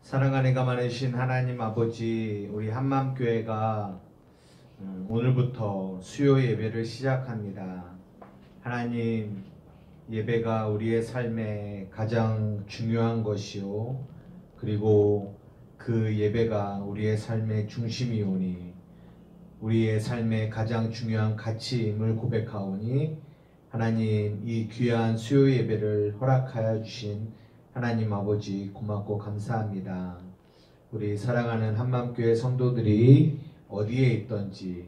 사랑하니가 많으신 하나님 아버지, 우리 한맘교회가 오늘부터 수요 예배를 시작합니다. 하나님, 예배가 우리의 삶에 가장 중요한 것이요, 그리고 그 예배가 우리의 삶의 중심이오니 우리의 삶의 가장 중요한 가치임을 고백하오니 하나님, 이 귀한 수요 예배를 허락하여 주신 하나님 아버지 고맙고 감사합니다. 우리 사랑하는 한맘교회 성도들이 어디에 있던지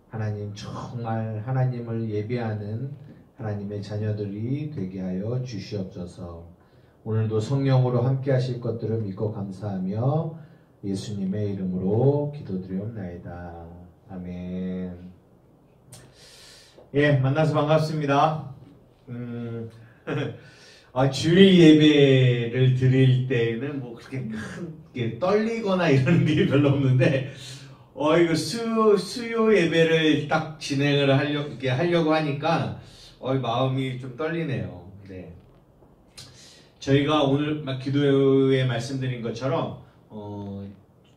하나님, 정말 하나님을 예배하는 하나님의 자녀들이 되게 하여 주시옵소서. 오늘도 성령으로 함께 하실 것들을 믿고 감사하며 예수님의 이름으로 기도드리옵나이다. 아멘. 예, 만나서 반갑습니다. 주일 예배를 드릴 때는 뭐 그렇게 크게 떨리거나 이런 일이 별로 없는데, 이거 수요 예배를 딱 진행을 하려고 하니까, 마음이 좀 떨리네요. 네. 저희가 오늘 기도에 말씀드린 것처럼,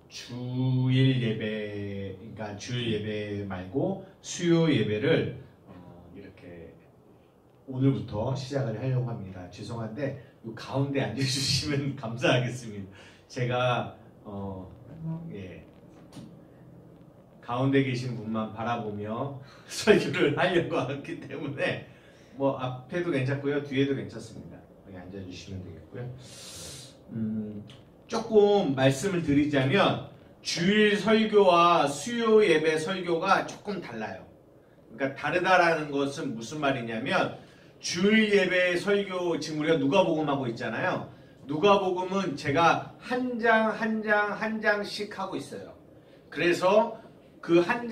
주일 예배, 그러니까 주일 예배 말고 수요 예배를 이렇게 오늘부터 시작을 하려고 합니다. 죄송한데 이 가운데 앉아주시면 감사하겠습니다. 제가 가운데 계신 분만 바라보며 설교를 하려고 하기 때문에 뭐 앞에도 괜찮고요, 뒤에도 괜찮습니다. 여기 앉아주시면 되겠고요. 조금 말씀을 드리자면 주일 설교와 수요 예배 설교가 조금 달라요. 그러니까 다르다라는 것은 무슨 말이냐면, 주일 예배 설교, 지금 우리가 누가복음 하고 있잖아요. 누가복음은 제가 한 장씩 하고 있어요. 그래서 그 한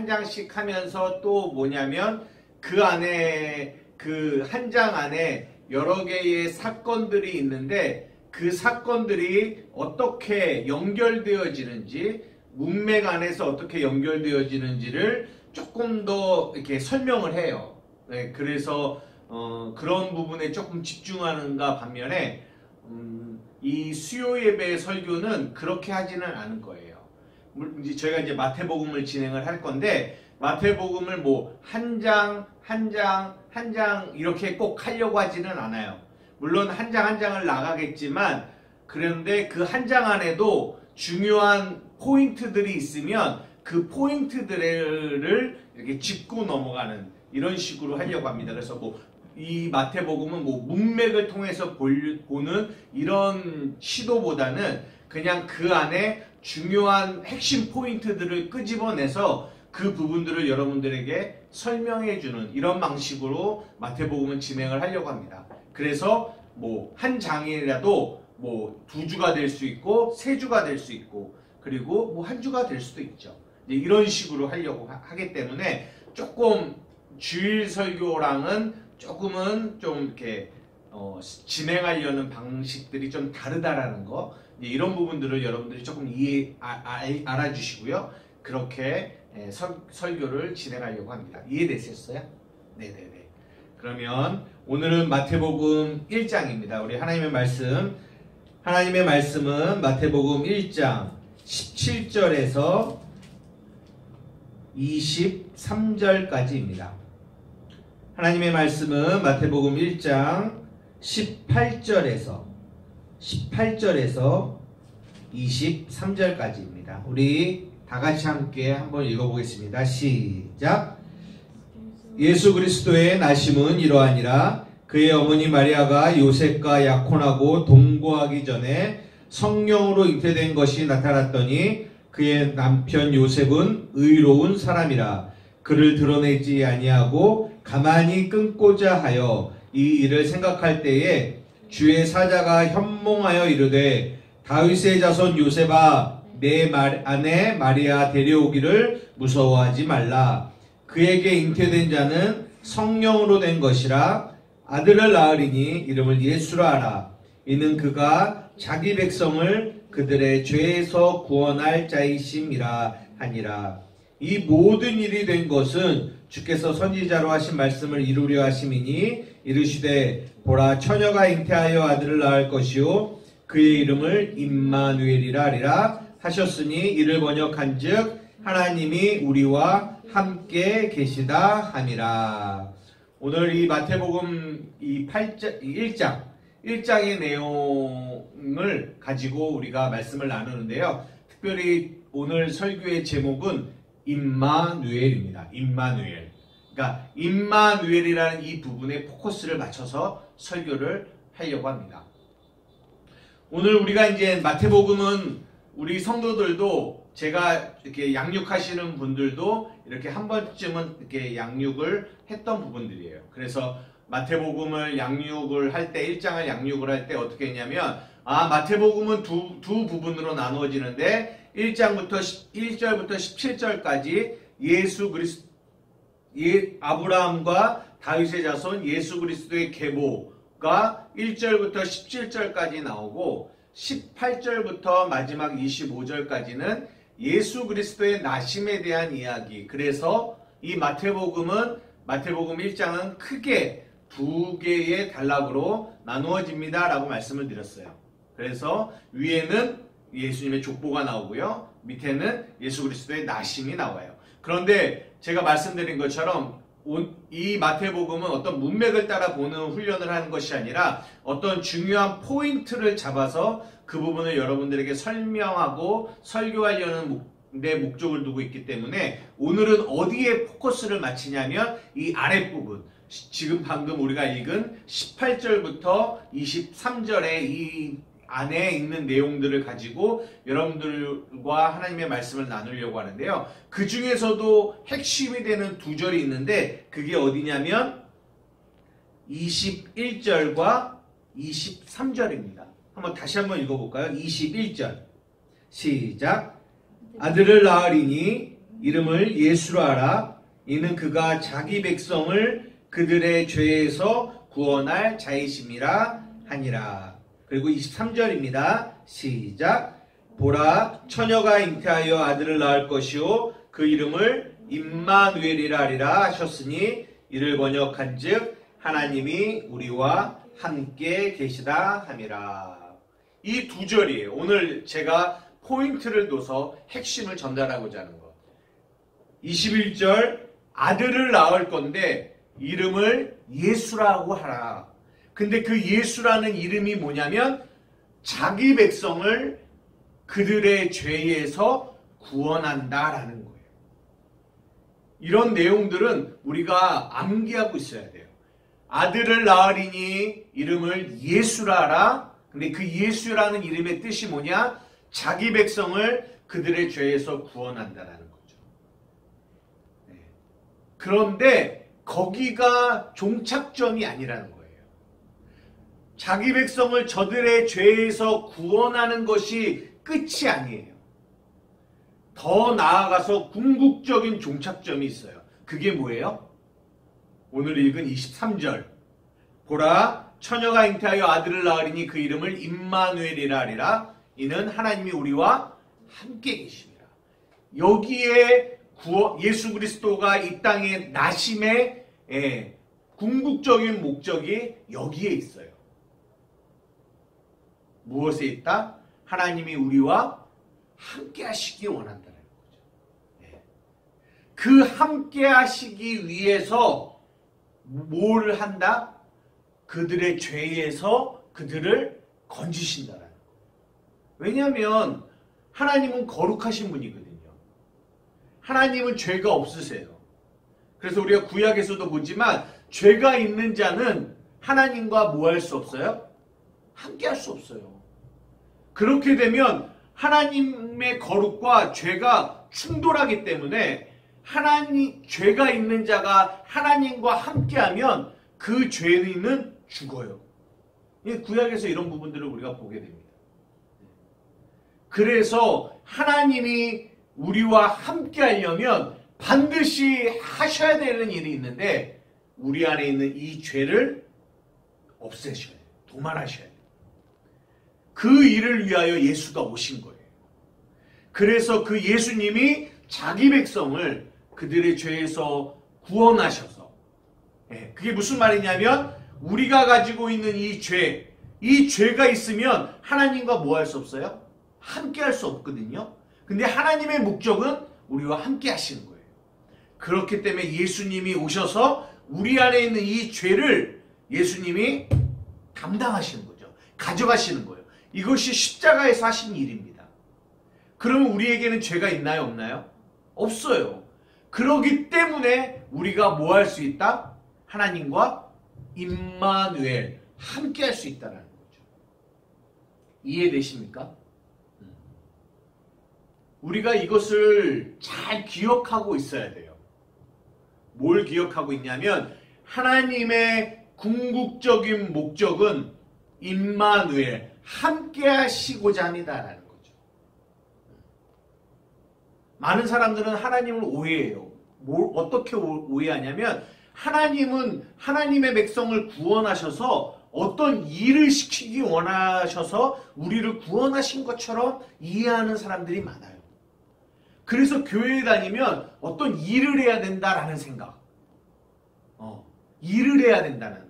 장씩 하면서 또 뭐냐면 그 안에, 그 한 장 안에 여러 개의 사건들이 있는데 그 사건들이 어떻게 연결되어지는지, 문맥 안에서 어떻게 연결되어지는지를 조금 더 이렇게 설명을 해요. 네, 그래서 그런 부분에 조금 집중하는가 반면에 이 수요 예배 설교는 그렇게 하지는 않을 거예요. 저희가 이제 마태복음을 진행을 할 건데, 마태복음을 뭐 한 장 이렇게 꼭 하려고 하지는 않아요. 물론 한 장을 나가겠지만, 그런데 그 한 장 안에도 중요한 포인트들이 있으면 그 포인트들을 이렇게 짚고 넘어가는 이런 식으로 하려고 합니다. 그래서 뭐 이 마태복음은 뭐 문맥을 통해서 보는 이런 시도보다는 그냥 그 안에 중요한 핵심 포인트들을 끄집어내서 그 부분들을 여러분들에게 설명해주는 이런 방식으로 마태복음은 진행을 하려고 합니다. 그래서 뭐 한 장이라도 뭐 2주가 될 수 있고 3주가 될 수 있고, 그리고 뭐 1주가 될 수도 있죠. 이런 식으로 하려고 하기 때문에 조금 주일 설교랑은 조금은 좀 이렇게 진행하려는 방식들이 좀 다르다라는 거, 이런 부분들을 여러분들이 조금 알아주시고요. 그렇게 설교를 진행하려고 합니다. 이해되셨어요? 네네네. 그러면 오늘은 마태복음 1장입니다. 우리 하나님의 말씀은 마태복음 1장 17절에서 23절까지입니다. 하나님의 말씀은 마태복음 1장 18절에서 23절까지입니다. 우리 다같이 함께 한번 읽어보겠습니다. 시작. 예수 그리스도의 나심은 이러하니라. 그의 어머니 마리아가 요셉과 약혼하고 동거하기 전에 성령으로 잉태된 것이 나타났더니 그의 남편 요셉은 의로운 사람이라. 그를 드러내지 아니하고 가만히 끊고자 하여 이 일을 생각할 때에 주의 사자가 현몽하여 이르되, 다윗의 자손 요셉아, 내 아내 마리아 데려오기를 무서워하지 말라. 그에게 잉태된 자는 성령으로 된 것이라. 아들을 낳으리니 이름을 예수라 하라. 이는 그가 자기 백성을 그들의 죄에서 구원할 자이심이라 하니라. 이 모든 일이 된 것은 주께서 선지자로 하신 말씀을 이루려 하심이니, 이르시되 보라, 처녀가 잉태하여 아들을 낳을 것이요 그의 이름을 임마누엘이라 하리라 하셨으니 이를 번역한즉 하나님이 우리와 함께 계시다 함이라. 오늘 이 마태복음 이 1장의 내용을 가지고 우리가 말씀을 나누는데요. 특별히 오늘 설교의 제목은 임마누엘입니다. 임마누엘. 그러니까 임마누엘이라는 이 부분에 포커스를 맞춰서 설교를 하려고 합니다. 오늘 우리가 이제 마태복음은 우리 성도들도 제가 이렇게 양육하시는 분들도 이렇게 한 번쯤은 이렇게 양육을 했던 부분들이에요. 그래서 마태복음을 양육을 할 때, 1장을 양육을 할 때 어떻게 했냐면, 마태복음은 두 부분으로 나누어지는데, 1절부터 17절까지 아브라함과 다윗의 자손 예수 그리스도의 계보가 1절부터 17절까지 나오고, 18절부터 마지막 25절까지는 예수 그리스도의 나심에 대한 이야기. 그래서 이 마태복음 1장은 크게 두 개의 단락으로 나누어집니다 라고 말씀을 드렸어요. 그래서 위에는 예수님의 족보가 나오고요, 밑에는 예수 그리스도의 나심이 나와요. 그런데 제가 말씀드린 것처럼 이 마태복음은 어떤 문맥을 따라 보는 훈련을 하는 것이 아니라 어떤 중요한 포인트를 잡아서 그 부분을 여러분들에게 설명하고 설교하려는 내 목적을 두고 있기 때문에 오늘은 어디에 포커스를 맞추냐면 이 아랫부분, 지금 방금 우리가 읽은 18절부터 23절의 이 안에 있는 내용들을 가지고 여러분들과 하나님의 말씀을 나누려고 하는데요. 그 중에서도 핵심이 되는 두 절이 있는데 그게 어디냐면 21절과 23절입니다. 다시 한번 읽어볼까요? 21절 시작. 아들을 낳으리니 이름을 예수로 하라. 이는 그가 자기 백성을 그들의 죄에서 구원할 자이심이라 하니라. 그리고 23절입니다. 시작. 보라, 처녀가 잉태하여 아들을 낳을 것이요 그 이름을 임마누엘이라 하리라 하셨으니 이를 번역한즉 하나님이 우리와 함께 계시다 함이라. 이 두 절이에요. 오늘 제가 포인트를 둬서 핵심을 전달하고자 하는 것. 21절, 아들을 낳을 건데 이름을 예수라고 하라. 근데 그 예수라는 이름이 뭐냐면 자기 백성을 그들의 죄에서 구원한다라는 거예요. 이런 내용들은 우리가 암기하고 있어야 돼요. 아들을 낳으리니 이름을 예수라 하라. 근데 그 예수라는 이름의 뜻이 뭐냐? 자기 백성을 그들의 죄에서 구원한다라는 거죠. 네. 그런데 거기가 종착점이 아니라는 거예요. 자기 백성을 저들의 죄에서 구원하는 것이 끝이 아니에요. 더 나아가서 궁극적인 종착점이 있어요. 그게 뭐예요? 오늘 읽은 23절. 보라, 처녀가 잉태하여 아들을 낳으리니 그 이름을 임마누엘이라 하리라. 이는 하나님이 우리와 함께 계십니다. 여기에 예수 그리스도가 이 땅의 나심의 궁극적인 목적이 여기에 있어요. 무엇에 있다? 하나님이 우리와 함께 하시기 원한다는 거죠. 그 함께 하시기 위해서 뭘 한다? 그들의 죄에서 그들을 건지신다는 거예요. 왜냐하면 하나님은 거룩하신 분이거든요. 하나님은 죄가 없으세요. 그래서 우리가 구약에서도 보지만 죄가 있는 자는 하나님과 뭐 할 수 없어요? 함께 할 수 없어요. 그렇게 되면 하나님의 거룩과 죄가 충돌하기 때문에 죄가 있는 자가 하나님과 함께하면 그 죄인은 죽어요. 구약에서 이런 부분들을 우리가 보게 됩니다. 그래서 하나님이 우리와 함께 하려면 반드시 하셔야 되는 일이 있는데 우리 안에 있는 이 죄를 없애셔야 돼요. 도말하셔야 돼요. 그 일을 위하여 예수가 오신 거예요. 그래서 그 예수님이 자기 백성을 그들의 죄에서 구원하셔서, 그게 무슨 말이냐면 우리가 가지고 있는 이 죄, 이 죄가 있으면 하나님과 뭐 할 수 없어요? 함께 할 수 없거든요. 근데 하나님의 목적은 우리와 함께 하시는 거예요. 그렇기 때문에 예수님이 오셔서 우리 안에 있는 이 죄를 예수님이 담당하시는 거죠. 가져가시는 거예요. 이것이 십자가에서 하신 일입니다. 그러면 우리에게는 죄가 있나요? 없나요? 없어요. 그러기 때문에 우리가 뭐 할 수 있다? 하나님과 임마누엘 함께 할 수 있다는 거죠. 이해되십니까? 우리가 이것을 잘 기억하고 있어야 돼요. 뭘 기억하고 있냐면 하나님의 궁극적인 목적은 임마누엘 함께 하시고자 합니다라는 거죠. 많은 사람들은 하나님을 오해해요. 어떻게 오해하냐면 하나님은 하나님의 백성을 구원하셔서 어떤 일을 시키기 원하셔서 우리를 구원하신 것처럼 이해하는 사람들이 많아요. 그래서 교회에 다니면 어떤 일을 해야 된다라는 생각, 일을 해야 된다는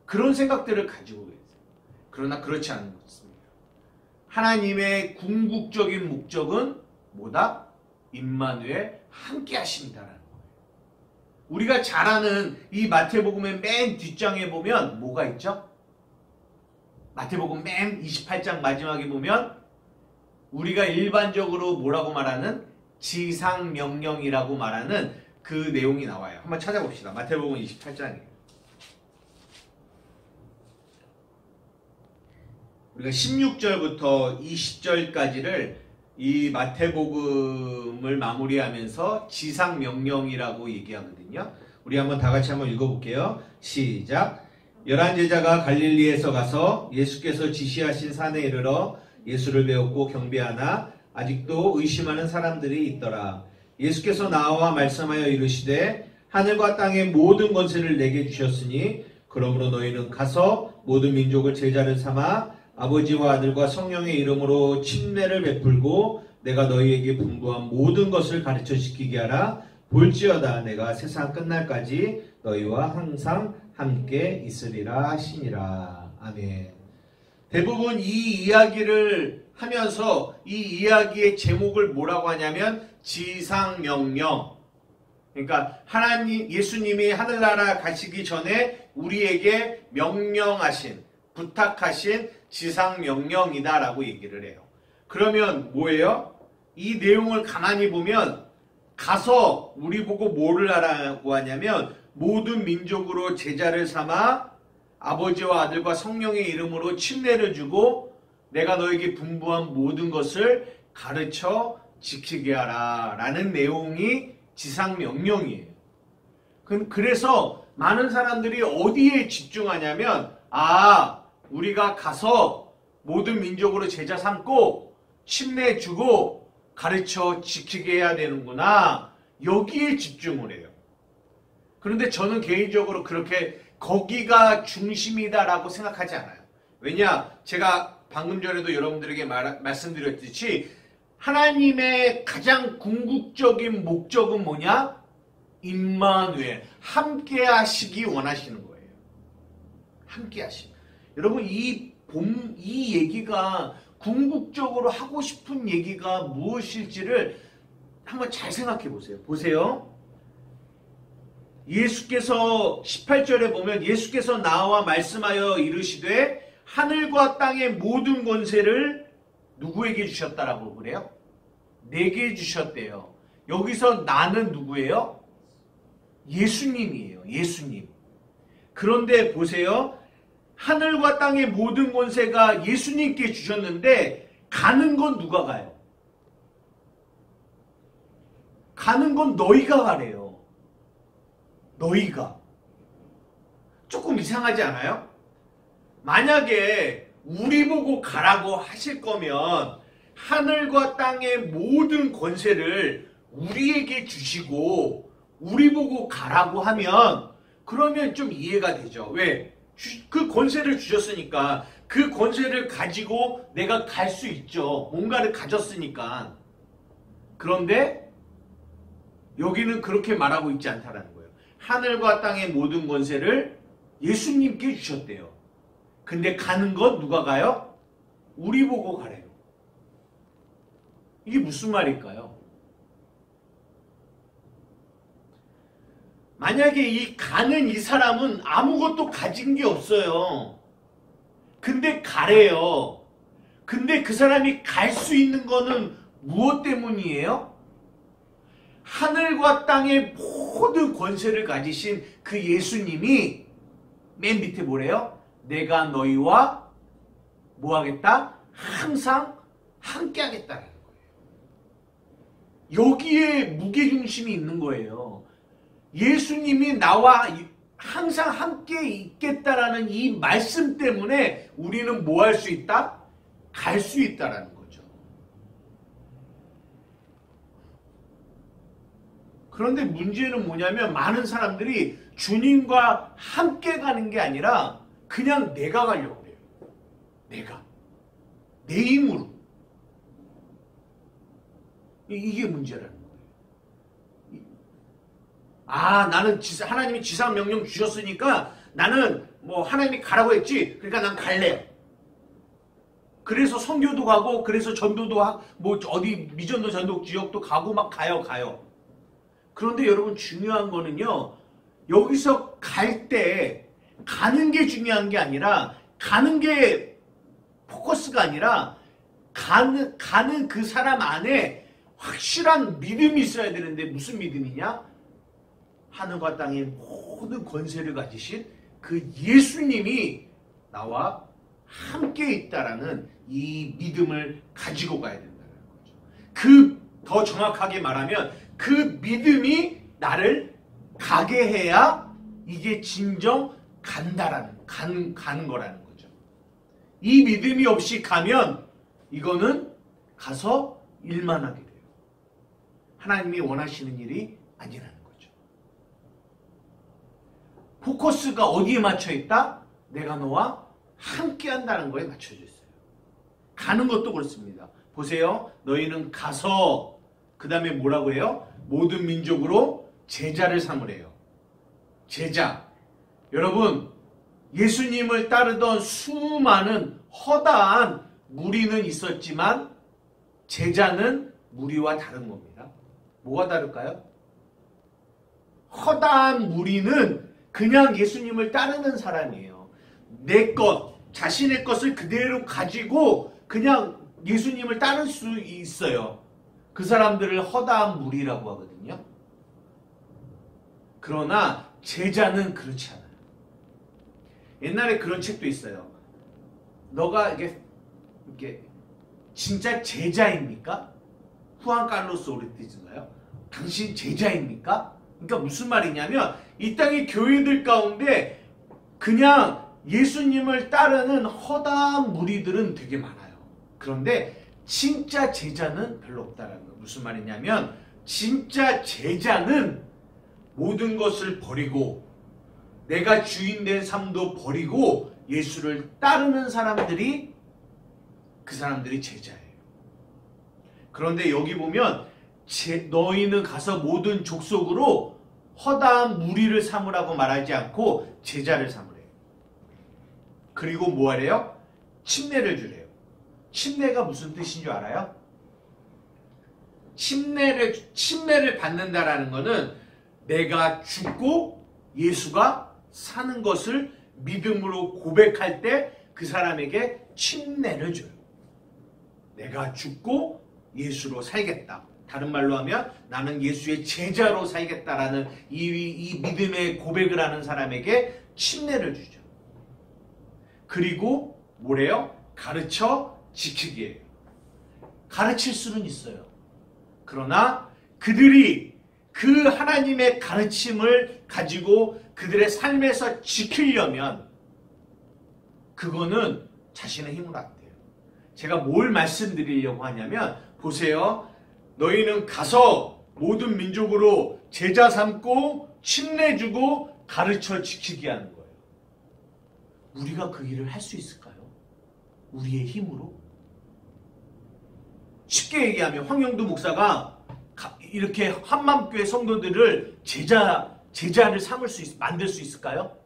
그런 생각들을 가지고 계세요. 그러나 그렇지 않은 것입니다. 하나님의 궁극적인 목적은 뭐다? 임마누엘 함께 하신다라는 거예요. 우리가 잘 아는 이 마태복음의 맨 뒷장에 보면 뭐가 있죠? 마태복음 맨 28장 마지막에 보면 우리가 일반적으로 뭐라고 말하는 지상명령이라고 말하는 그 내용이 나와요. 한번 찾아봅시다. 마태복음 28장이에요. 우리가 16절부터 20절까지를 이 마태복음을 마무리하면서 지상명령이라고 얘기하거든요. 우리 한번 다 같이 한번 읽어볼게요. 시작. 11제자가 갈릴리에서 가서 예수께서 지시하신 산에 이르러 예수를 배웠고 경배하나 아직도 의심하는 사람들이 있더라. 예수께서 나와 말씀하여 이르시되 하늘과 땅의 모든 권세를 내게 주셨으니 그러므로 너희는 가서 모든 민족을 제자를 삼아 아버지와 아들과 성령의 이름으로 침례를 베풀고 내가 너희에게 분부한 모든 것을 가르쳐 지키게 하라. 볼지어다 내가 세상 끝날까지 너희와 항상 함께 있으리라 하시니라. 아멘. 대부분 이 이야기를 하면서 이 이야기의 제목을 뭐라고 하냐면 지상명령. 그러니까 하나님, 예수님이 하늘나라 가시기 전에 우리에게 명령하신, 부탁하신 지상명령이다라고 얘기를 해요. 그러면 뭐예요? 이 내용을 가만히 보면 가서 우리 보고 뭐를 하라고 하냐면 모든 민족으로 제자를 삼아 아버지와 아들과 성령의 이름으로 침례를 주고 내가 너에게 분부한 모든 것을 가르쳐 지키게 하라 라는 내용이 지상명령이에요. 그래서 많은 사람들이 어디에 집중하냐면 우리가 가서 모든 민족으로 제자 삼고 침례 주고 가르쳐 지키게 해야 되는구나. 여기에 집중을 해요. 그런데 저는 개인적으로 그렇게 거기가 중심이다라고 생각하지 않아요. 왜냐? 제가 방금 전에도 여러분들에게 말씀드렸듯이 하나님의 가장 궁극적인 목적은 뭐냐? 임마누엘, 함께 하시기 원하시는 거예요. 함께 하시기. 여러분 이 얘기가 궁극적으로 하고 싶은 얘기가 무엇일지를 한번 잘 생각해 보세요. 보세요. 예수께서 18절에 보면 예수께서 나와 말씀하여 이르시되 하늘과 땅의 모든 권세를 누구에게 주셨다라고 그래요? 내게 주셨대요. 여기서 나는 누구예요? 예수님이에요. 예수님. 그런데 보세요. 하늘과 땅의 모든 권세가 예수님께 주셨는데 가는 건 누가 가요? 가는 건 너희가 가래요. 너희가. 조금 이상하지 않아요? 만약에 우리 보고 가라고 하실 거면 하늘과 땅의 모든 권세를 우리에게 주시고 우리 보고 가라고 하면 그러면 좀 이해가 되죠. 왜? 그 권세를 주셨으니까 그 권세를 가지고 내가 갈 수 있죠. 뭔가를 가졌으니까. 그런데 여기는 그렇게 말하고 있지 않다라는 거예요. 하늘과 땅의 모든 권세를 예수님께 주셨대요. 근데 가는 건 누가 가요? 우리 보고 가래요. 이게 무슨 말일까요? 만약에 이 가는 이 사람은 아무것도 가진 게 없어요. 근데 가래요. 근데 그 사람이 갈 수 있는 거는 무엇 때문이에요? 하늘과 땅의 모든 권세를 가지신 그 예수님이 맨 밑에 뭐래요? 내가 너희와 뭐 하겠다? 항상 함께 하겠다는 거예요. 여기에 무게중심이 있는 거예요. 예수님이 나와 항상 함께 있겠다라는 이 말씀 때문에 우리는 뭐 할 수 있다? 갈 수 있다라는 거죠. 그런데 문제는 뭐냐면 많은 사람들이 주님과 함께 가는 게 아니라 그냥 내가 가려고 해요. 내가. 내 힘으로. 이게 문제라는 거예요. 아, 나는 하나님이 지상 명령 주셨으니까 나는 뭐 하나님이 가라고 했지. 그러니까 난 갈래요. 그래서 선교도 가고 그래서 전도도 하고 뭐 어디 미전도 전도 지역도 가고 막 가요. 그런데 여러분 중요한 거는요. 여기서 갈 때 가는 게 중요한 게 아니라 가는 게 포커스가 아니라 가는 그 사람 안에 확실한 믿음이 있어야 되는데 무슨 믿음이냐? 하늘과 땅의 모든 권세를 가지신 그 예수님이 나와 함께 있다라는 이 믿음을 가지고 가야 된다는 거죠. 더 정확하게 말하면 그 믿음이 나를 가게 해야 이게 진정 가는 거라는 거죠. 이 믿음이 없이 가면 이거는 가서 일만 하게 돼요. 하나님이 원하시는 일이 아니라는 거죠. 포커스가 어디에 맞춰 있다? 내가 너와 함께 한다는 거에 맞춰져 있어요. 가는 것도 그렇습니다. 보세요. 너희는 가서 그 다음에 뭐라고 해요? 모든 민족으로 제자를 삼으래요. 제자. 여러분 예수님을 따르던 수많은 허다한 무리는 있었지만 제자는 무리와 다른 겁니다. 뭐가 다를까요? 허다한 무리는 그냥 예수님을 따르는 사람이에요. 내 것, 자신의 것을 그대로 가지고 그냥 예수님을 따를 수 있어요. 그 사람들을 허다한 무리라고 하거든요. 그러나 제자는 그렇지 않아요. 옛날에 그런 책도 있어요. 너가 이게 진짜 제자입니까? 후안 칼로스 오르티즈인가요? 당신 제자입니까? 그러니까 무슨 말이냐면 이 땅의 교회들 가운데 그냥 예수님을 따르는 허다한 무리들은 되게 많아요. 그런데 진짜 제자는 별로 없다라는 거예요. 무슨 말이냐면 진짜 제자는 모든 것을 버리고 내가 주인된 삶도 버리고 예수를 따르는 사람들이 그 사람들이 제자예요. 그런데 여기 보면 너희는 가서 모든 족속으로 허다한 무리를 삼으라고 말하지 않고 제자를 삼으래요. 그리고 뭐 하래요? 침례를 주래요. 침례가 무슨 뜻인 줄 알아요? 침례를 받는다라는 것은 내가 죽고 예수가 사는 것을 믿음으로 고백할 때 그 사람에게 침례를 줘요. 내가 죽고 예수로 살겠다. 다른 말로 하면 나는 예수의 제자로 살겠다라는 이 믿음의 고백을 하는 사람에게 침례를 주죠. 그리고 뭐래요? 가르쳐 지키기예요. 가르칠 수는 있어요. 그러나 그들이 그 하나님의 가르침을 가지고 그들의 삶에서 지키려면 그거는 자신의 힘으로 안 돼요. 제가 뭘 말씀드리려고 하냐면 보세요. 너희는 가서 모든 민족으로 제자 삼고 침례 주고 가르쳐 지키게 하는 거예요. 우리가 그 일을 할 수 있을까요? 우리의 힘으로? 쉽게 얘기하면 황영두 목사가 이렇게 한맘교회 성도들을 제자를 만들 수 있을까요?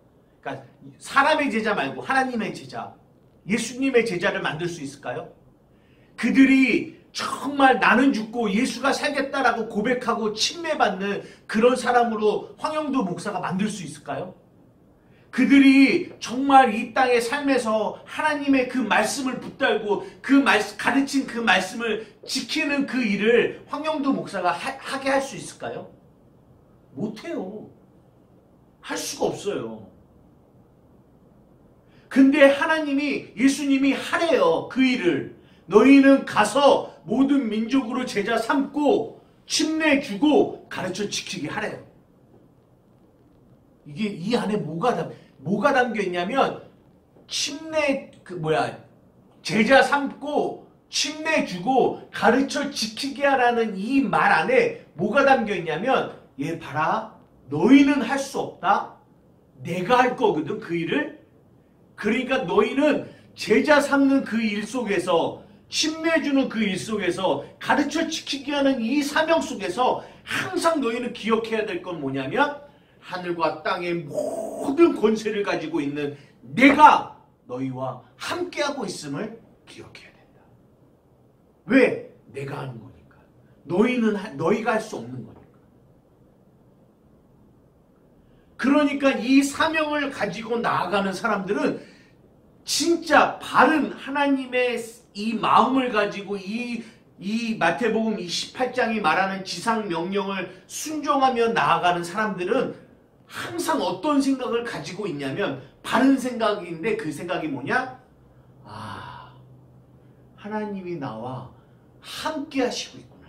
그러니까 사람의 제자 말고 하나님의 제자, 예수님의 제자를 만들 수 있을까요? 그들이 정말 나는 죽고 예수가 살겠다라고 고백하고 침례받는 그런 사람으로 황영도 목사가 만들 수 있을까요? 그들이 정말 이 땅의 삶에서 하나님의 그 말씀을 붙들고 가르친 그 말씀을 지키는 그 일을 황영도 목사가 하게 할 수 있을까요? 못해요. 할 수가 없어요. 근데 예수님이 하래요. 그 일을. 너희는 가서 모든 민족으로 제자 삼고 침례 주고 가르쳐 지키게 하래요. 이게 이 안에 뭐가 담겨 있냐면 제자 삼고 침례 주고 가르쳐 지키게 하라는 이 말 안에 뭐가 담겨 있냐면 얘 봐라. 너희는 할 수 없다. 내가 할 거거든 그 일을. 그러니까 너희는 제자 삼는 그 일 속에서 침례 주는 그 일 속에서 가르쳐 지키게 하는 이 사명 속에서 항상 너희는 기억해야 될 건 뭐냐면 하늘과 땅의 모든 권세를 가지고 있는 내가 너희와 함께하고 있음을 기억해야 된다. 왜? 내가 하는 거니까. 너희가 할 수 없는 거니까. 그러니까 이 사명을 가지고 나아가는 사람들은 진짜 바른 하나님의 이 마음을 가지고 이 마태복음 28장이 말하는 지상 명령을 순종하며 나아가는 사람들은 항상 어떤 생각을 가지고 있냐면 바른 생각인데 그 생각이 뭐냐? 하나님이 나와 함께 하시고 있구나.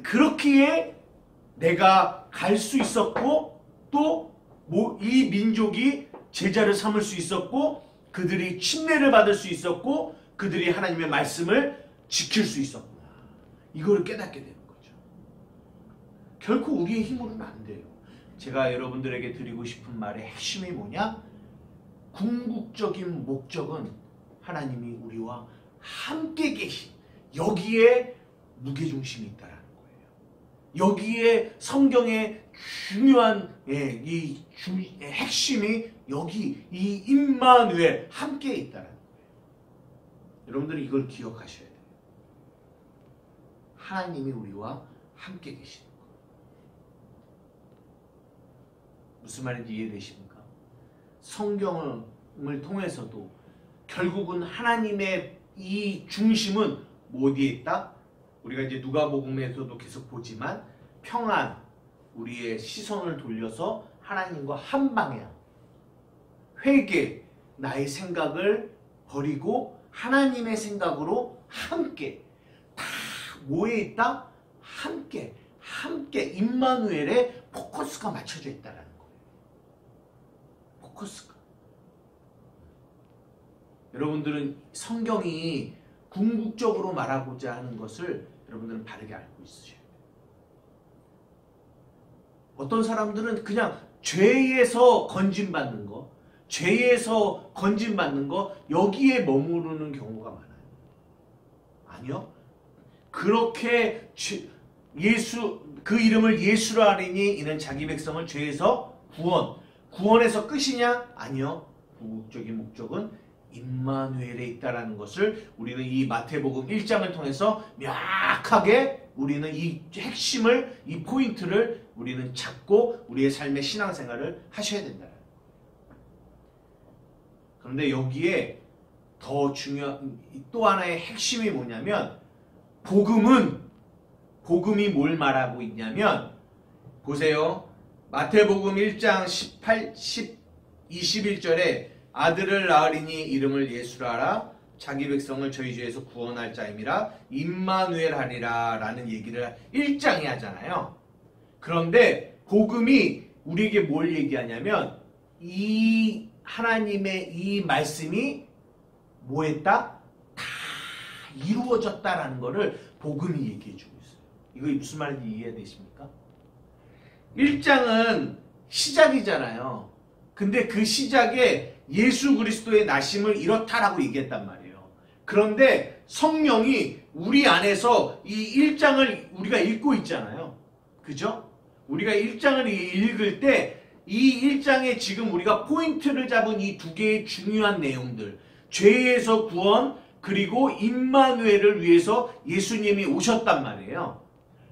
그렇기에 내가 갈 수 있었고 또 이 민족이 제자를 삼을 수 있었고 그들이 침례를 받을 수 있었고 그들이 하나님의 말씀을 지킬 수 있었구나. 이걸 깨닫게 되는 거죠. 결코 우리의 힘으로는 안 돼요. 제가 여러분들에게 드리고 싶은 말의 핵심이 뭐냐? 궁극적인 목적은 하나님이 우리와 함께 계신 여기에 무게중심이 있다라는 거예요. 여기에 성경의 중요한 핵심이 여기 이 임마누엘 함께 있다라는 거예요. 여러분들은 이걸 기억하셔야 돼요. 하나님이 우리와 함께 계시는 거. 무슨 말인지 이해되십니까? 성경을 통해서도 결국은 하나님의 이 중심은 어디에 있다? 우리가 이제 누가복음에서도 계속 보지만 평안, 우리의 시선을 돌려서 하나님과 한 방향, 회개, 나의 생각을 버리고 하나님의 생각으로 함께, 다 뭐에 있다? 함께 임마누엘의 포커스가 맞춰져 있다는 거예요. 포커스가. 여러분들은 성경이 궁극적으로 말하고자 하는 것을 여러분들은 바르게 알고 있으셔야 돼요. 어떤 사람들은 그냥 죄에서 건진받는 거, 여기에 머무르는 경우가 많아요. 아니요. 그렇게 그 이름을 예수로 하리니 이는 자기 백성을 죄에서 구원에서 끝이냐? 아니요. 궁극적인 목적은 임마누엘에 있다라는 것을 우리는 이 마태복음 1장을 통해서 명확하게 우리는 이 핵심을, 이 포인트를 우리는 찾고 우리의 삶의 신앙생활을 하셔야 된다. 그런데 여기에 더 중요한 또 하나의 핵심이 뭐냐면 복음이 뭘 말하고 있냐면 보세요. 마태복음 1장 21절에 아들을 낳으리니 이름을 예수라 하라. 자기 백성을 저희 죄에서 구원할 자임이라. 임마누엘 하리라 라는 얘기를 1장에 하잖아요. 그런데 복음이 우리에게 뭘 얘기하냐면 이 하나님의 이 말씀이 뭐했다? 다 이루어졌다라는 것을 복음이 얘기해주고 있어요. 이거 무슨 말인지 이해되십니까? 1장은 시작이잖아요. 근데 그 시작에 예수 그리스도의 나심을 이렇다라고 얘기했단 말이에요. 그런데 성령이 우리 안에서 이 1장을 우리가 읽고 있잖아요. 그죠? 우리가 1장을 읽을 때 이 1장에 지금 우리가 포인트를 잡은 이 두 개의 중요한 내용들, 죄에서 구원, 그리고 임마누엘을 위해서 예수님이 오셨단 말이에요.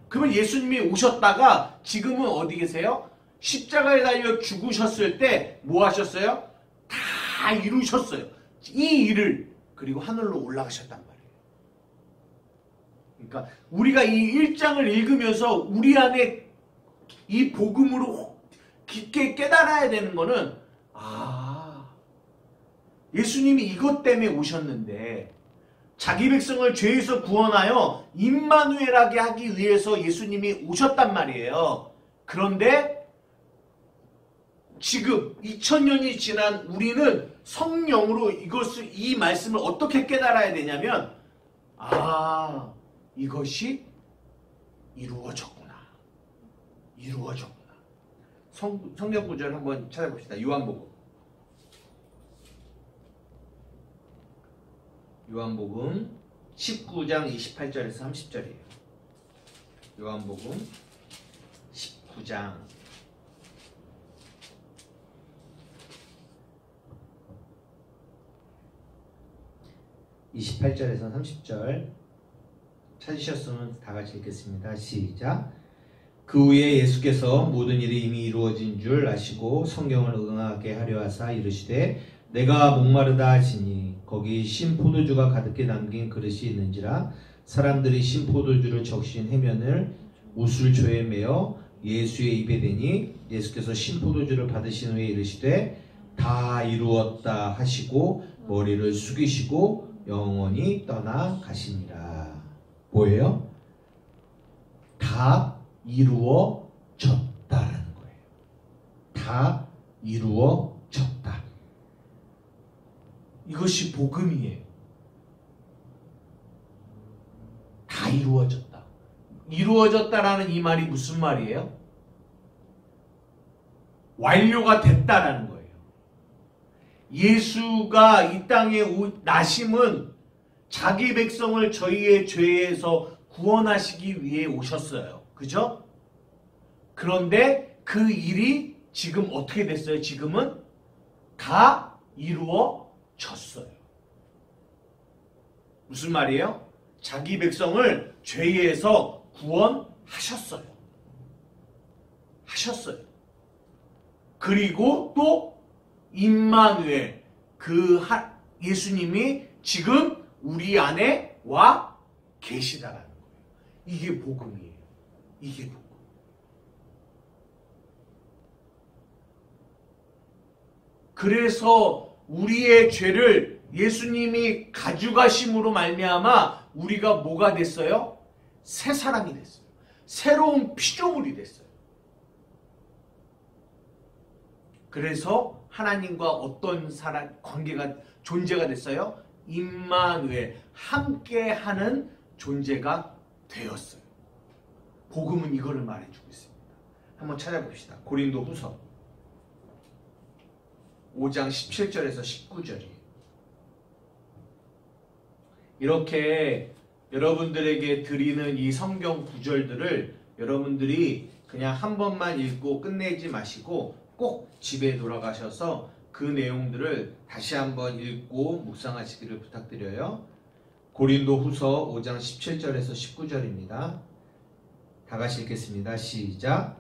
그러면 예수님이 오셨다가 지금은 어디 계세요? 십자가에 달려 죽으셨을 때 뭐 하셨어요? 다 이루셨어요. 이 일을. 그리고 하늘로 올라가셨단 말이에요. 그러니까 우리가 이 1장을 읽으면서 우리 안에 이 복음으로 깊게 깨달아야 되는 거는, 예수님이 이것 때문에 오셨는데, 자기 백성을 죄에서 구원하여 임마누엘하게 하기 위해서 예수님이 오셨단 말이에요. 그런데 지금 2000년이 지난 우리는 성령으로 이 말씀을 어떻게 깨달아야 되냐면, 이것이 이루어졌구나. 이루어졌구나. 성경 구절 한번 찾아봅시다. 요한복음 19장 28절에서 30절이에요. 요한복음 19장 28절에서 30절 찾으셨으면 다 같이 읽겠습니다. 시작. 그 후에 예수께서 모든 일이 이미 이루어진 줄 아시고 성경을 응하게 하려 하사 이르시되 내가 목마르다 하시니 거기 신 포도주가 가득히 담긴 그릇이 있는지라 사람들이 신 포도주를 적신 해면을 우슬초에 메어 예수의 입에 대니 예수께서 신 포도주를 받으신 후에 이르시되 다 이루었다 하시고 머리를 숙이시고 영원히 떠나 가시니라. 뭐예요? 다 이루어졌다라는 거예요. 다 이루어졌다. 이것이 복음이에요. 다 이루어졌다. 이루어졌다라는 이 말이 무슨 말이에요? 완료가 됐다라는 거예요. 예수가 이 땅에 나심은 자기 백성을 저희의 죄에서 구원하시기 위해 오셨어요. 그죠? 그런데 그 일이 지금 어떻게 됐어요? 지금은 다 이루어졌어요. 무슨 말이에요? 자기 백성을 죄에서 구원하셨어요. 하셨어요. 그리고 또 임마누엘, 예수님이 지금 우리 안에 와 계시다라는 거예요. 이게 복음이에요. 이게 복음. 그래서 우리의 죄를 예수님이 가져가심으로 말미암아 우리가 뭐가 됐어요? 새 사람이 됐어요. 새로운 피조물이 됐어요. 그래서 하나님과 어떤 존재가 됐어요? 임마누엘, 함께하는 존재가 되었어요. 복음은 이거를 말해주고 있습니다. 한번 찾아봅시다. 고린도 후서 5장 17절에서 19절이에요. 이렇게 여러분들에게 드리는 이 성경 구절들을 여러분들이 그냥 한 번만 읽고 끝내지 마시고 꼭 집에 돌아가셔서 그 내용들을 다시 한번 읽고 묵상하시기를 부탁드려요. 고린도 후서 5장 17절에서 19절입니다. 다 같이 읽겠습니다. 시작.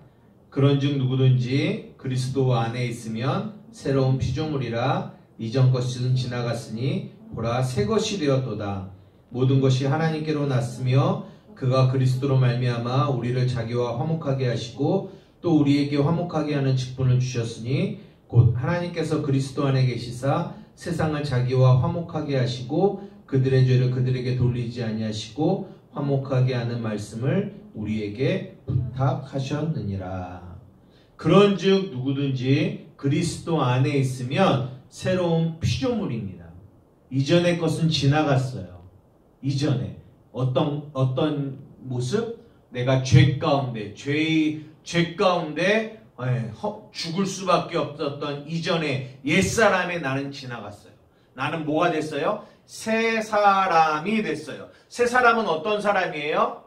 그런즉 누구든지 그리스도 안에 있으면 새로운 피조물이라 이전 것은 지나갔으니 보라 새 것이 되었도다. 모든 것이 하나님께로 났으며 그가 그리스도로 말미암아 우리를 자기와 화목하게 하시고 또 우리에게 화목하게 하는 직분을 주셨으니 곧 하나님께서 그리스도 안에 계시사 세상을 자기와 화목하게 하시고 그들의 죄를 그들에게 돌리지 아니하시고 화목하게 하는 말씀을 우리에게 부탁하셨느니라. 그런즉 누구든지 그리스도 안에 있으면 새로운 피조물입니다. 이전의 것은 지나갔어요. 이전에 어떤 모습? 내가 죄 가운데 죽을 수밖에 없었던 이전의 옛사람의 나는 지나갔어요. 나는 뭐가 됐어요? 새 사람이 됐어요. 새 사람은 어떤 사람이에요?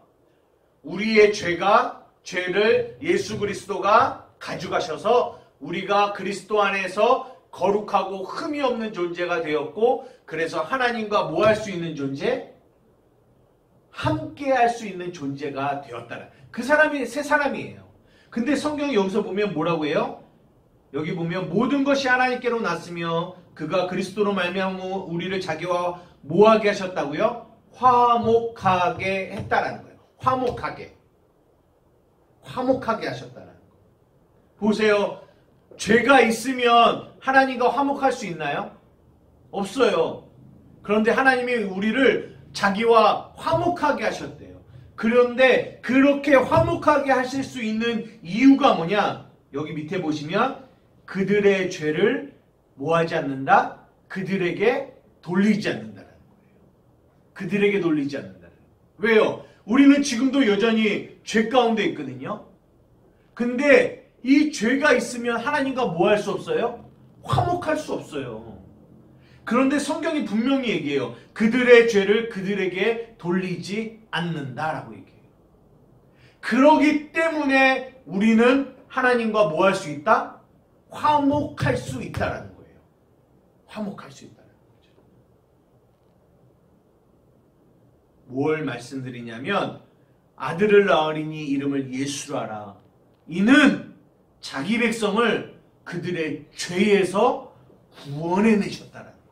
우리의 죄를 예수 그리스도가 가져가셔서 우리가 그리스도 안에서 거룩하고 흠이 없는 존재가 되었고, 그래서 하나님과 뭐 할 수 있는 존재? 함께 할 수 있는 존재가 되었다는, 그 사람이 새 사람이에요. 근데 성경이 여기서 보면 뭐라고 해요? 여기 보면 모든 것이 하나님께로 났으며 그가 그리스도로 말미암아 우리를 자기와 뭐하게 하셨다고요? 화목하게 했다라는 거예요. 화목하게 하셨다라는 거예요. 보세요. 죄가 있으면 하나님과 화목할 수 있나요? 없어요. 그런데 하나님이 우리를 자기와 화목하게 하셨대요. 그런데 그렇게 화목하게 하실 수 있는 이유가 뭐냐? 여기 밑에 보시면 그들의 죄를 뭐하지 않는다? 그들에게 돌리지 않는다라는 거예요. 그들에게 돌리지 않는다라는 거예요. 왜요? 우리는 지금도 여전히 죄 가운데 있거든요. 근데 이 죄가 있으면 하나님과 뭐 할 수 없어요? 화목할 수 없어요. 그런데 성경이 분명히 얘기해요. 그들의 죄를 그들에게 돌리지 않는다라고 얘기해요. 그러기 때문에 우리는 하나님과 뭐 할 수 있다? 화목할 수 있다라는 거예요. 화목할 수 있다는 거죠. 뭘 말씀드리냐면 아들을 낳으리니 이름을 예수로 하라. 이는 자기 백성을 그들의 죄에서 구원해내셨다라는 거예요.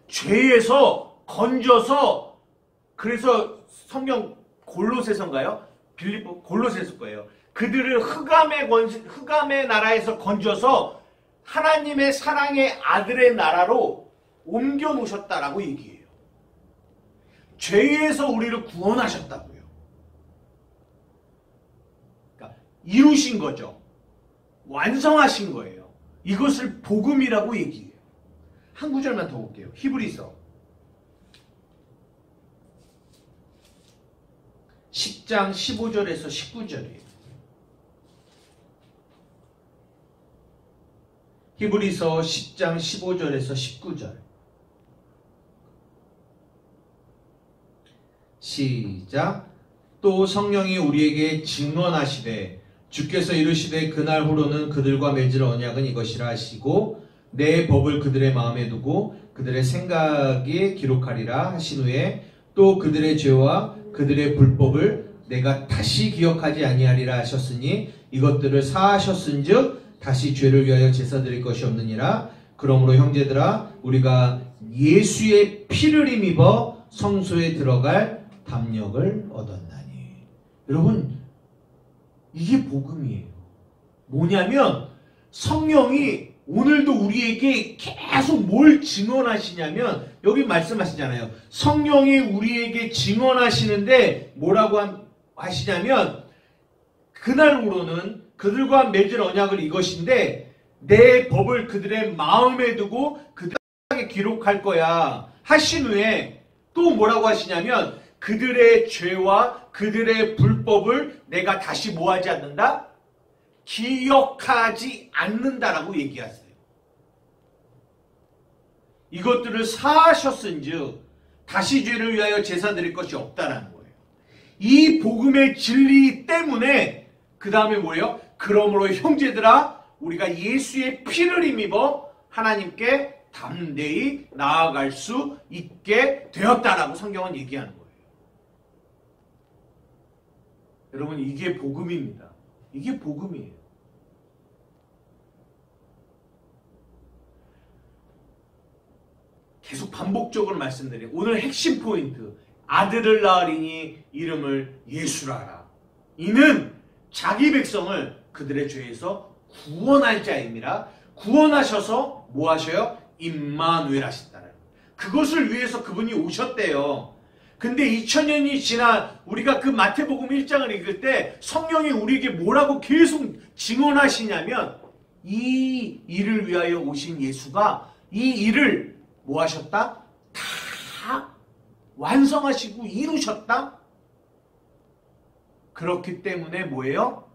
죄에서 건져서, 그래서 성경 골로새서인가요? 골로새서 거예요. 그들을 흑암의 나라에서 건져서 하나님의 사랑의 아들의 나라로 옮겨 놓으셨다라고 얘기해요. 죄에서 우리를 구원하셨다고요. 그러니까 이루신 거죠. 완성하신 거예요. 이것을 복음이라고 얘기해요. 한 구절만 더 볼게요. 히브리서 10장 15절에서 19절이에요. 히브리서 10장 15절에서 19절. 시작. 또 성령이 우리에게 증언하시되 주께서 이르시되 그날 후로는 그들과 맺을 언약은 이것이라 하시고 내 법을 그들의 마음에 두고 그들의 생각에 기록하리라 하신 후에 또 그들의 죄와 그들의 불법을 내가 다시 기억하지 아니하리라 하셨으니 이것들을 사하셨은즉 다시 죄를 위하여 제사 드릴 것이 없느니라. 그러므로 형제들아 우리가 예수의 피를 힘입어 성소에 들어갈 담력을 얻었나니. 여러분, 이게 복음이에요. 뭐냐면 성령이 오늘도 우리에게 계속 뭘 증언하시냐면, 여기 말씀하시잖아요. 성령이 우리에게 증언하시는데 뭐라고 하시냐면 그날로는 그들과 맺을 언약을 이것인데 내 법을 그들의 마음에 두고 그들에게 기록할 거야 하신 후에 또 뭐라고 하시냐면 그들의 죄와 그들의 불법을 내가 다시 뭐하지 않는다? 기억하지 않는다라고 얘기하세요. 이것들을 사하셨은즉 다시 죄를 위하여 제사 드릴 것이 없다라는 거예요. 이 복음의 진리 때문에 그 다음에 뭐예요? 그러므로 형제들아 우리가 예수의 피를 힘입어 하나님께 담대히 나아갈 수 있게 되었다라고 성경은 얘기하는 거예요. 여러분, 이게 복음입니다. 이게 복음이에요. 계속 반복적으로 말씀드려요. 오늘 핵심 포인트. 아들을 낳으리니 이름을 예수라 하라. 이는 자기 백성을 그들의 죄에서 구원할 자임이라. 구원하셔서 뭐 하셔요? 임마누엘 하신다는. 그것을 위해서 그분이 오셨대요. 근데 2000년이 지난 우리가 그 마태복음 1장을 읽을 때 성령이 우리에게 뭐라고 계속 증언하시냐면 이 일을 위하여 오신 예수가 이 일을 뭐 하셨다? 다 완성하시고 이루셨다? 그렇기 때문에 뭐예요?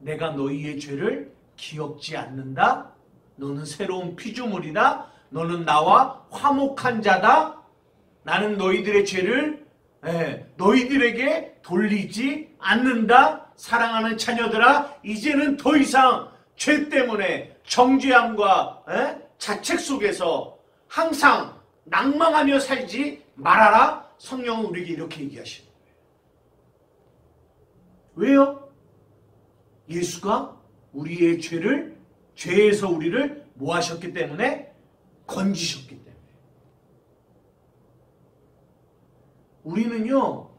내가 너희의 죄를 기억지 않는다? 너는 새로운 피조물이다? 너는 나와 화목한 자다? 나는 너희들의 죄를 너희들에게 돌리지 않는다. 사랑하는 자녀들아, 이제는 더 이상 죄 때문에 정죄함과 자책 속에서 항상 낭망하며 살지 말아라. 성령은 우리에게 이렇게 얘기하시는 거예요. 왜요? 예수가 우리의 죄에서 우리를 뭐 하셨기 때문에? 건지셨기 때문에. 우리는요,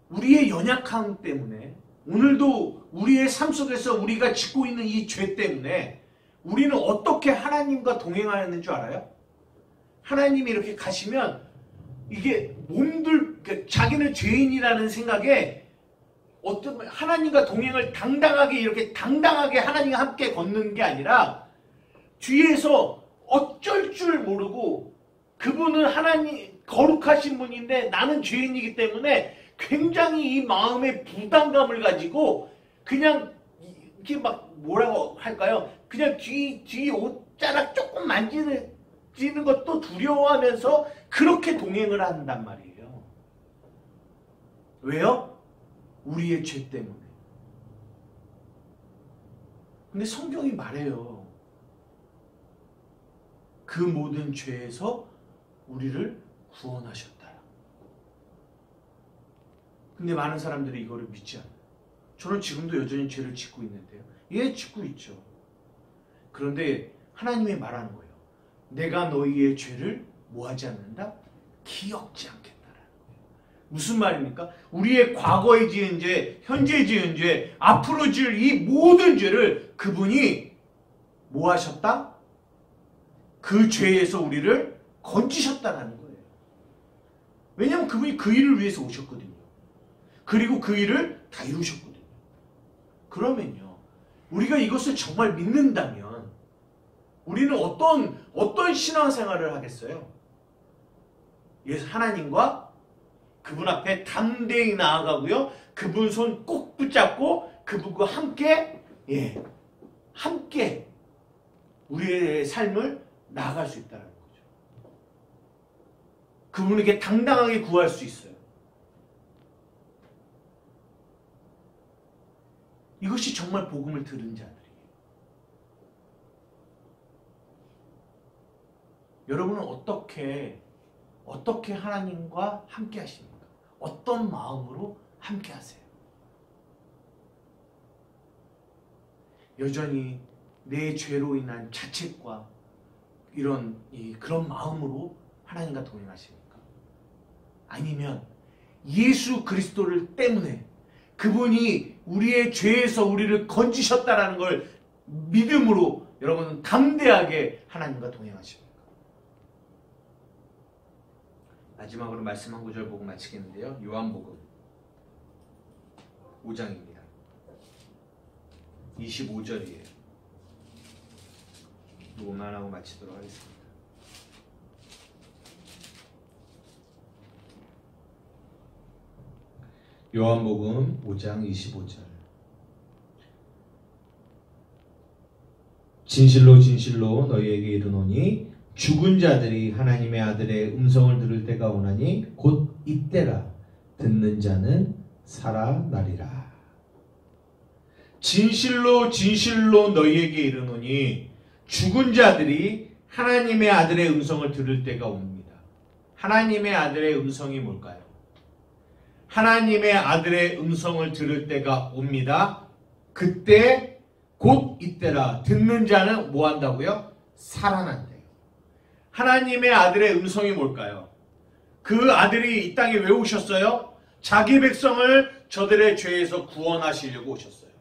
우리의 연약함 때문에, 오늘도 우리의 삶 속에서 우리가 짓고 있는 이 죄 때문에 우리는 어떻게 하나님과 동행하는 줄 알아요? 하나님이 이렇게 가시면 이게 자기는 죄인이라는 생각에 어떤 하나님과 동행을 당당하게 하나님과 함께 걷는 게 아니라 뒤에서 어쩔 줄 모르고 그분은 하나님 거룩하신 분인데 나는 죄인이기 때문에 굉장히 이 마음의 부담감을 가지고 그냥 이렇게 막 뭐라고 할까요? 그냥 뒤 옷자락 조금 만지는 것도 두려워하면서 그렇게 동행을 한단 말이에요. 왜요? 우리의 죄 때문에. 근데 성경이 말해요. 그 모든 죄에서 우리를 구원하셨다. 근데 많은 사람들이 이거를 믿지 않아요. 저는 지금도 여전히 죄를 짓고 있는데요. 예, 짓고 있죠. 그런데 하나님이 말하는 거예요. 내가 너희의 죄를 뭐하지 않는다? 기억지 않겠다라는 거예요. 무슨 말입니까? 우리의 과거에 지은 죄, 현재 지은 죄, 앞으로 지을 이 모든 죄를 그분이 뭐 하셨다? 그 죄에서 우리를 건지셨다는 거예요. 왜냐하면 그분이 그 일을 위해서 오셨거든요. 그리고 그 일을 다 이루셨거든요. 그러면요, 우리가 이것을 정말 믿는다면 우리는 어떤 신앙생활을 하겠어요? 예수 하나님과 그분 앞에 담대히 나아가고요, 그분 손 꼭 붙잡고 그분과 함께 우리의 삶을 나아갈 수 있다는 거죠. 그분에게 당당하게 구할 수 있어요. 이것이 정말 복음을 들은 자들이에요. 여러분은 어떻게 하나님과 함께 하십니까? 어떤 마음으로 함께 하세요? 여전히 내 죄로 인한 자책과 그런 마음으로 하나님과 동행하십니까? 아니면 예수 그리스도를 때문에 그분이 우리의 죄에서 우리를 건지셨다라는 걸 믿음으로 여러분은 담대하게 하나님과 동행하십니까? 마지막으로 말씀 한 구절 보고 마치겠는데요. 요한복음 5장입니다. 25절이에요. 녹음만 하고 마치도록 하겠습니다. 요한복음 5장 25절. 진실로 진실로 너희에게 이르노니 죽은 자들이 하나님의 아들의 음성을 들을 때가 오나니 곧 이때라. 듣는 자는 살아나리라. 진실로 진실로 너희에게 이르노니 죽은 자들이 하나님의 아들의 음성을 들을 때가 옵니다. 하나님의 아들의 음성이 뭘까요? 하나님의 아들의 음성을 들을 때가 옵니다. 그때 곧 이때라. 듣는 자는 뭐 한다고요? 살아난대요. 하나님의 아들의 음성이 뭘까요? 그 아들이 이 땅에 왜 오셨어요? 자기 백성을 저들의 죄에서 구원하시려고 오셨어요.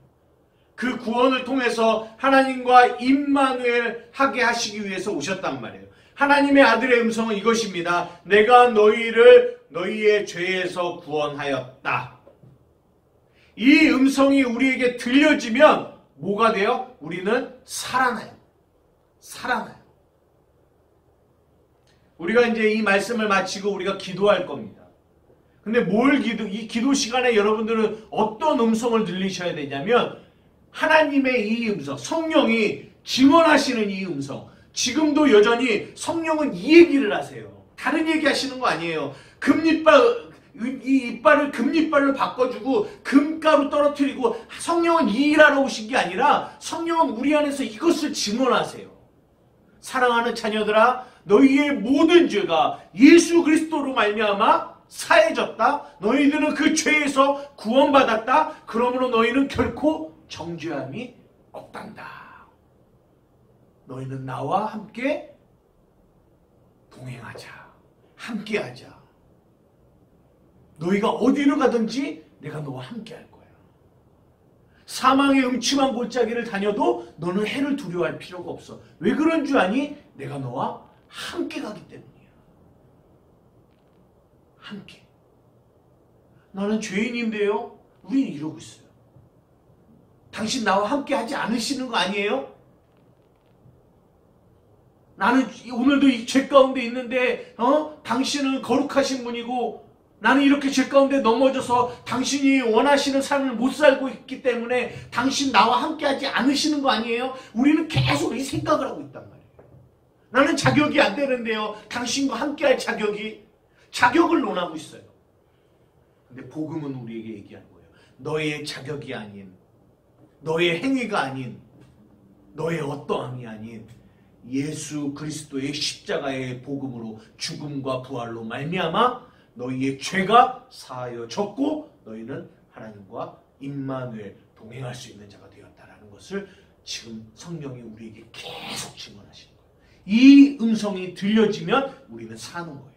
그 구원을 통해서 하나님과 임마누엘 하게 하시기 위해서 오셨단 말이에요. 하나님의 아들의 음성은 이것입니다. 내가 너희의 죄에서 구원하였다. 이 음성이 우리에게 들려지면 뭐가 돼요? 우리는 살아나요. 우리가 이제 이 말씀을 마치고 우리가 기도할 겁니다. 근데 이 기도 시간에 여러분들은 어떤 음성을 들리셔야 되냐면 하나님의 이 음성, 성령이 증언하시는 이 음성. 지금도 여전히 성령은 이 얘기를 하세요. 다른 얘기 하시는 거 아니에요. 금리빨 이 이빨을 금이빨로 바꿔주고 금가루 떨어뜨리고 성령은 이 일하러 오신 게 아니라 성령은 우리 안에서 이것을 증언하세요. 사랑하는 자녀들아, 너희의 모든 죄가 예수 그리스도로 말미암아 사해졌다. 너희들은 그 죄에서 구원받았다. 그러므로 너희는 결코 정죄함이 없단다. 너희는 나와 함께 동행하자. 함께하자. 너희가 어디로 가든지 내가 너와 함께할 거야. 사망의 음침한 골짜기를 다녀도 너는 해를 두려워할 필요가 없어. 왜 그런 줄 아니? 내가 너와 함께 가기 때문이야. 함께. 나는 죄인인데요. 우리는 이러고 있어요. 당신 나와 함께 하지 않으시는 거 아니에요? 나는 오늘도 이 죄 가운데 있는데 당신은 거룩하신 분이고 나는 이렇게 죄 가운데 넘어져서 당신이 원하시는 삶을 못 살고 있기 때문에 당신 나와 함께 하지 않으시는 거 아니에요? 우리는 계속 이 생각을 하고 있단 말이에요. 나는 자격이 안 되는데요. 당신과 함께 할 자격을 논하고 있어요. 근데 복음은 우리에게 얘기하는 거예요. 너의 자격이 아닌, 너의 행위가 아닌, 너의 어떠함이 아닌 예수 그리스도의 십자가의 복음으로 죽음과 부활로 말미암아 너희의 죄가 사하여졌고 너희는 하나님과 임마누엘 동행할 수 있는 자가 되었다라는 것을 지금 성령이 우리에게 계속 증언하시는 거예요. 이 음성이 들려지면 우리는 사는 거예요.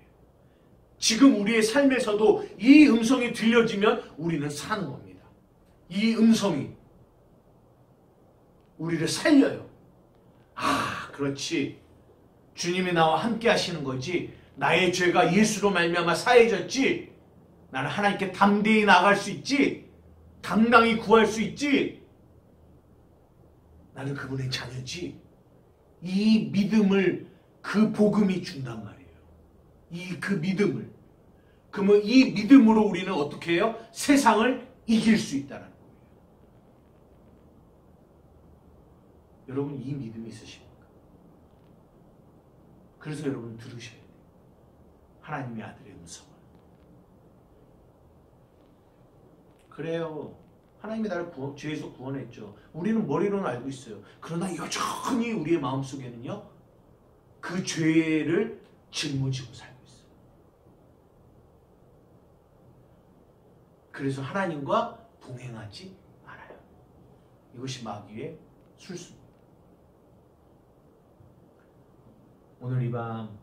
지금 우리의 삶에서도 이 음성이 들려지면 우리는 사는 겁니다. 이 음성이 우리를 살려요. 아, 그렇지. 주님이 나와 함께 하시는 거지. 나의 죄가 예수로 말미암아 사해졌지. 나는 하나님께 담대히 나갈 수 있지. 당당히 구할 수 있지. 나는 그분의 자녀지. 이 믿음을 그 복음이 준단 말이에요. 그 믿음을. 그러면 이 믿음으로 우리는 어떻게 해요? 세상을 이길 수 있다는 거예요. 여러분 이 믿음이 있으십니까? 그래서 여러분 들으셔야 돼요. 하나님의 아들의 음성을. 그래요. 하나님이 나를 죄에서 구원했죠. 우리는 머리로는 알고 있어요. 그러나 여전히 우리의 마음속에는요. 그 죄를 짊어지고 살고 있어요. 그래서 하나님과 동행하지 않아요. 이것이 마귀의 술수입니다. 오늘 이 밤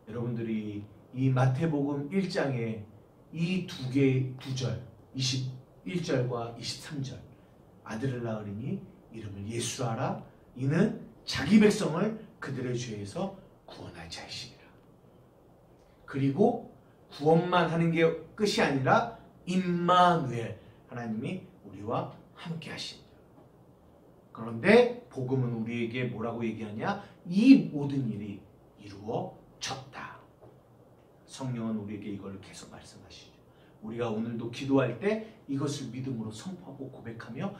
여러분들이 이 마태복음 1장에 이 두 절 21절과 23절 아들을 낳으리니 이름을 예수하라 이는 자기 백성을 그들의 죄에서 구원할 자이시니라. 그리고 구원만 하는 게 끝이 아니라 임마누엘 하나님이 우리와 함께 하신다. 그런데 복음은 우리에게 뭐라고 얘기하냐? 이 모든 일이 이루어졌다. 성령은 우리에게 이걸 계속 말씀하시죠. 우리가 오늘도 기도할 때 이것을 믿음으로 선포하고 고백하며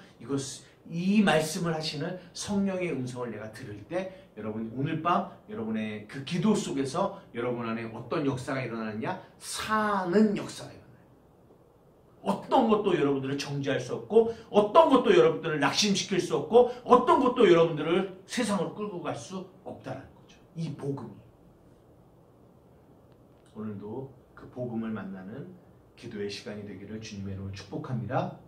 이 말씀을 하시는 성령의 음성을 내가 들을 때 여러분 오늘 밤 여러분의 그 기도 속에서 여러분 안에 어떤 역사가 일어나느냐? 사는 역사가 일어나요. 어떤 것도 여러분들을 정죄할 수 없고 어떤 것도 여러분들을 낙심시킬 수 없고 어떤 것도 여러분들을 세상으로 끌고 갈 수 없다는 거죠. 이 복음이. 오늘도 그 복음을 만나는 기도의 시간이 되기를 주님의 이름으로 축복합니다.